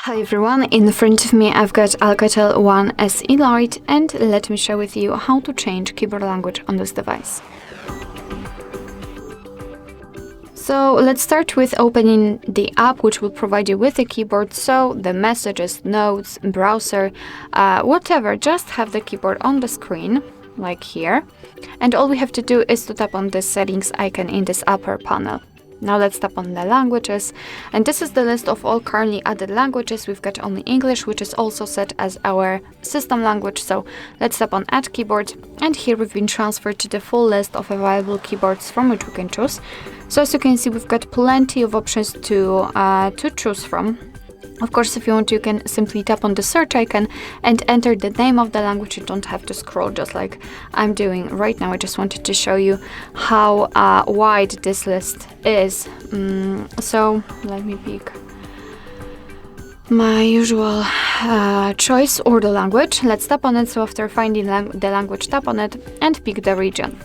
Hi everyone, in front of me I've got Alcatel 1SE Lite, and let me share with you how to change keyboard language on this device. So let's start with opening the app which will provide you with the keyboard, so the messages, notes, browser, whatever, just have the keyboard on the screen, like here. And all we have to do is to tap on the settings icon in this upper panel. Now let's tap on the languages, and this is the list of all currently added languages. We've got only English, which is also set as our system language, so let's tap on Add Keyboard, and here we've been transferred to the full list of available keyboards from which we can choose. So as you can see, we've got plenty of options to choose from. Of course, if you want, you can simply tap on the search icon and enter the name of the language. You don't have to scroll just like I'm doing right now. I just wanted to show you how wide this list is. So let me pick my usual choice or the language. Let's tap on it. So after finding the language, tap on it and pick the region.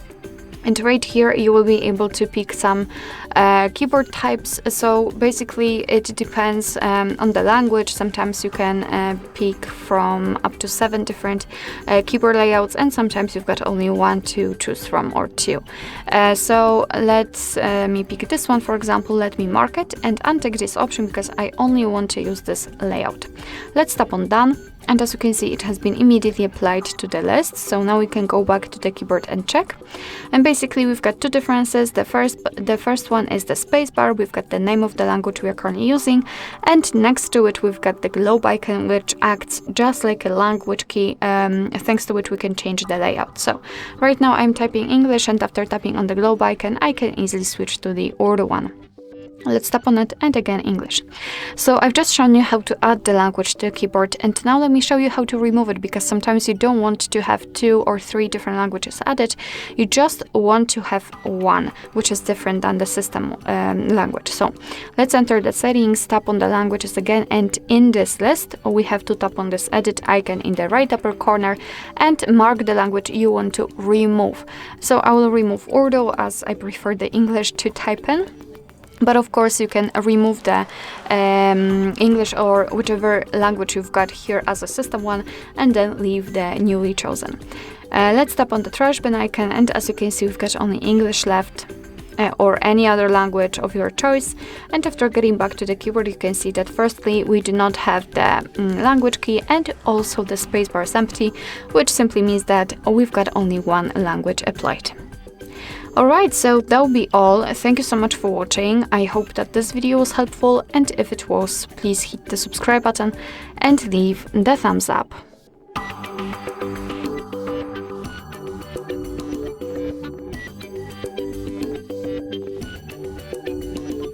And right here you will be able to pick some keyboard types. So basically it depends on the language. Sometimes you can pick from up to 7 different keyboard layouts, and sometimes you've got only one to choose from, or 2. So let's me pick this one, for example. Let me mark it and untick this option because I only want to use this layout. Let's tap on Done. And as you can see, it has been immediately applied to the list. So now we can go back to the keyboard and check. And basically we've got two differences. The first one is the spacebar. We've got the name of the language we are currently using. And next to it, we've got the globe icon, which acts just like a language key, thanks to which we can change the layout. So right now I'm typing English, and after tapping on the globe icon, I can easily switch to the other one. Let's tap on it, and again English. So I've just shown you how to add the language to the keyboard, and now let me show you how to remove it, because sometimes you don't want to have 2 or 3 different languages added. You just want to have one, which is different than the system language. So let's enter the settings, tap on the languages again, and in this list we have to tap on this edit icon in the right upper corner and mark the language you want to remove. So I will remove Urdu, as I prefer the English to type in. But of course you can remove the English or whichever language you've got here as a system one, and then leave the newly chosen. Let's tap on the trash bin icon, and as you can see, we've got only English left, or any other language of your choice. And after getting back to the keyboard, you can see that firstly we do not have the language key, and also the spacebar is empty, which simply means that we've got only one language applied. Alright, so that will be all. Thank you so much for watching. I hope that this video was helpful, and if it was, please hit the subscribe button and leave the thumbs up.